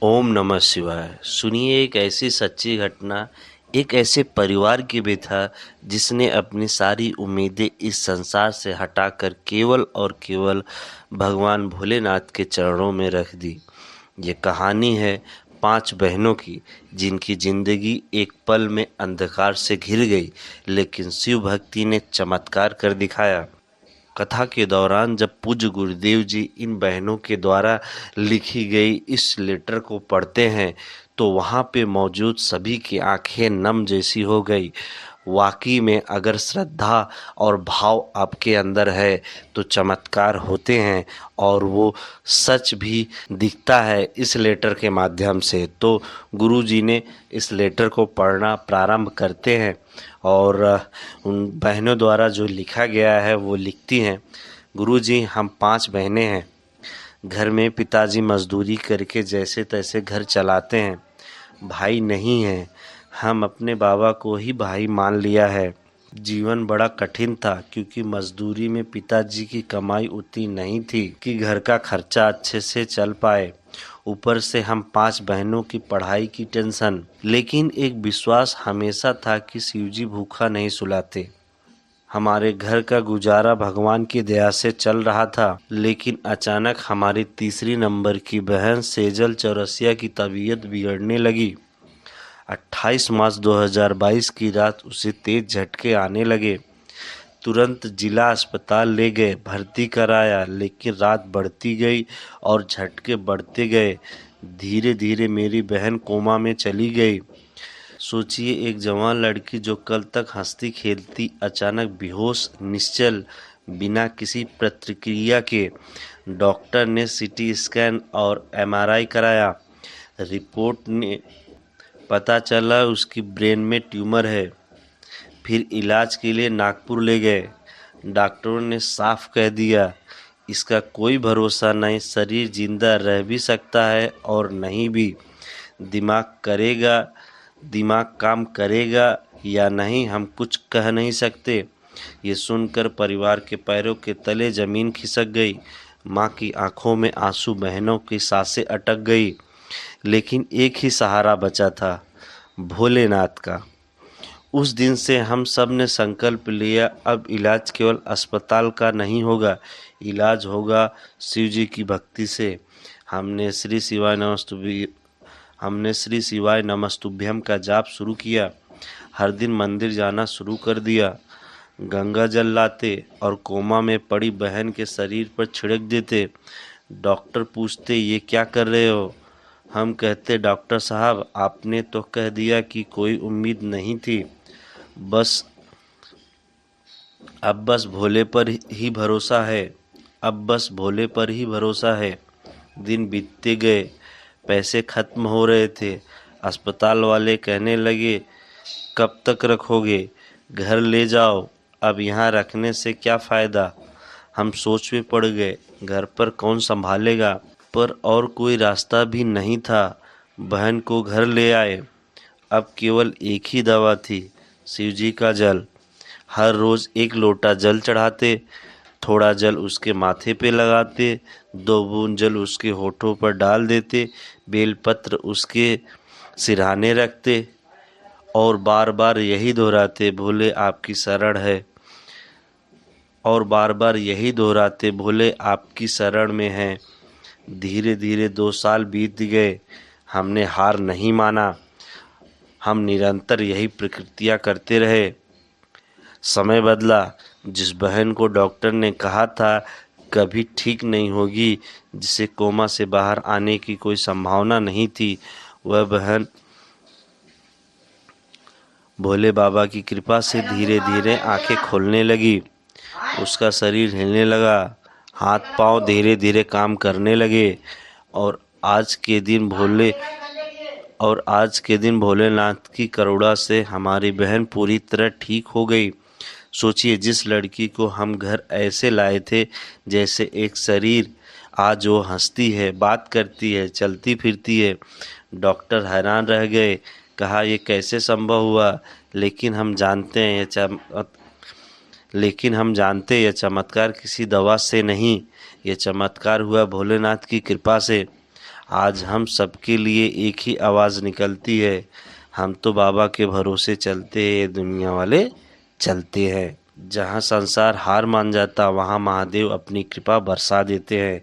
ओम नमः शिवाय। सुनिए एक ऐसी सच्ची घटना, एक ऐसे परिवार की व्यथा जिसने अपनी सारी उम्मीदें इस संसार से हटाकर केवल और केवल भगवान भोलेनाथ के चरणों में रख दी। ये कहानी है 5 बहनों की, जिनकी जिंदगी एक पल में अंधकार से घिर गई, लेकिन शिव भक्ति ने चमत्कार कर दिखाया। कथा के दौरान जब पूज्य गुरुदेव जी इन बहनों के द्वारा लिखी गई इस लेटर को पढ़ते हैं तो वहाँ पे मौजूद सभी की आंखें नम जैसी हो गई। वाकई में अगर श्रद्धा और भाव आपके अंदर है तो चमत्कार होते हैं, और वो सच भी दिखता है इस लेटर के माध्यम से। तो गुरु जी ने इस लेटर को पढ़ना प्रारंभ करते हैं और उन बहनों द्वारा जो लिखा गया है वो लिखती हैं। गुरुजी, हम 5 बहनें हैं। घर में पिताजी मजदूरी करके जैसे तैसे घर चलाते हैं। भाई नहीं है। हम अपने बाबा को ही भाई मान लिया है। जीवन बड़ा कठिन था क्योंकि मजदूरी में पिताजी की कमाई उतनी नहीं थी कि घर का खर्चा अच्छे से चल पाए। ऊपर से हम 5 बहनों की पढ़ाई की टेंशन। लेकिन एक विश्वास हमेशा था कि शिवजी भूखा नहीं सुलाते। हमारे घर का गुजारा भगवान की दया से चल रहा था, लेकिन अचानक हमारी तीसरी नंबर की बहन सेजल चौरसिया की तबीयत बिगड़ने लगी। 28 मार्च 2022 की रात उसे तेज झटके आने लगे। तुरंत जिला अस्पताल ले गए, भर्ती कराया, लेकिन रात बढ़ती गई और झटके बढ़ते गए। धीरे धीरे मेरी बहन कोमा में चली गई। सोचिए, एक जवान लड़की जो कल तक हंसती खेलती अचानक बेहोश निश्चल, बिना किसी प्रतिक्रिया के। डॉक्टर ने सीटी स्कैन और एमआरआई कराया। रिपोर्ट ने पता चला उसकी ब्रेन में ट्यूमर है। फिर इलाज के लिए नागपुर ले गए। डॉक्टरों ने साफ कह दिया, इसका कोई भरोसा नहीं। शरीर जिंदा रह भी सकता है और नहीं भी। दिमाग काम करेगा या नहीं हम कुछ कह नहीं सकते। ये सुनकर परिवार के पैरों के तले जमीन खिसक गई। माँ की आंखों में आंसू, बहनों की सांसें अटक गई। लेकिन एक ही सहारा बचा था, भोलेनाथ का। उस दिन से हम सब ने संकल्प लिया, अब इलाज केवल अस्पताल का नहीं होगा, इलाज होगा शिव जी की भक्ति से। हमने श्री शिवाय नमस्तुभ्यम का जाप शुरू किया। हर दिन मंदिर जाना शुरू कर दिया। गंगा जल लाते और कोमा में पड़ी बहन के शरीर पर छिड़क देते। डॉक्टर पूछते, ये क्या कर रहे हो? हम कहते, डॉक्टर साहब आपने तो कह दिया कि कोई उम्मीद नहीं थी, बस अब बस भोले पर ही भरोसा है। अब बस भोले पर ही भरोसा है। दिन बीतते गए, पैसे खत्म हो रहे थे। अस्पताल वाले कहने लगे, कब तक रखोगे? घर ले जाओ, अब यहाँ रखने से क्या फ़ायदा? हम सोच में पड़ गए, घर पर कौन संभालेगा? पर और कोई रास्ता भी नहीं था। बहन को घर ले आए। अब केवल एक ही दवा थी, शिवजी का जल। हर रोज़ 1 लोटा जल चढ़ाते, थोड़ा जल उसके माथे पे लगाते, 2 बूंद जल उसके होठों पर डाल देते, बेलपत्र उसके सिरहाने रखते और बार बार यही दोहराते, भोले आपकी शरण है। और बार बार यही दोहराते, भोले आपकी शरण में हैं। धीरे धीरे 2 साल बीत गए। हमने हार नहीं माना। हम निरंतर यही प्रक्रिया करते रहे। समय बदला। जिस बहन को डॉक्टर ने कहा था कभी ठीक नहीं होगी, जिसे कोमा से बाहर आने की कोई संभावना नहीं थी, वह बहन भोले बाबा की कृपा से धीरे धीरे आंखें खोलने लगी। उसका शरीर हिलने लगा, हाथ पांव धीरे धीरे काम करने लगे। और आज के दिन भोलेनाथ की करुणा से हमारी बहन पूरी तरह ठीक हो गई। सोचिए, जिस लड़की को हम घर ऐसे लाए थे जैसे एक शरीर, आज वो हंसती है, बात करती है, चलती फिरती है। डॉक्टर हैरान रह गए, कहा ये कैसे संभव हुआ? लेकिन हम जानते यह चमत्कार किसी दवा से नहीं, ये चमत्कार हुआ भोलेनाथ की कृपा से। आज हम सबके लिए एक ही आवाज़ निकलती है, हम तो बाबा के भरोसे चलते हैं, ये दुनिया वाले चलते हैं। जहाँ संसार हार मान जाता वहाँ महादेव अपनी कृपा बरसा देते हैं।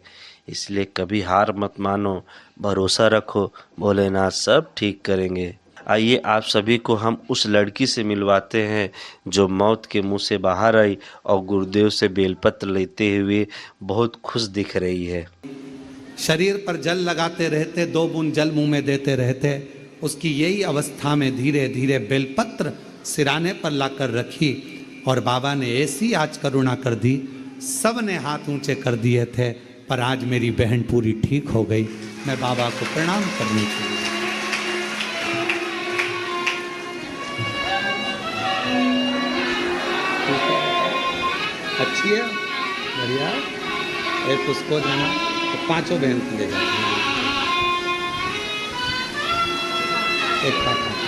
इसलिए कभी हार मत मानो, भरोसा रखो, भोलेनाथ सब ठीक करेंगे। आइए आप सभी को हम उस लड़की से मिलवाते हैं जो मौत के मुंह से बाहर आई और गुरुदेव से बेलपत्र लेते हुए बहुत खुश दिख रही है। शरीर पर जल लगाते रहते, 2 बूंद जल मुंह में देते रहते। उसकी यही अवस्था में धीरे धीरे बेलपत्र सिराने पर लाकर रखी और बाबा ने ऐसी आज करुणा कर दी, सब ने हाथ ऊंचे कर दिए थे, पर आज मेरी बहन पूरी ठीक हो गई। मैं बाबा को प्रणाम करने के लिए अच्छी है, बढ़िया। एक उसको देना तो 5 बहन को ले जाना, एक काका।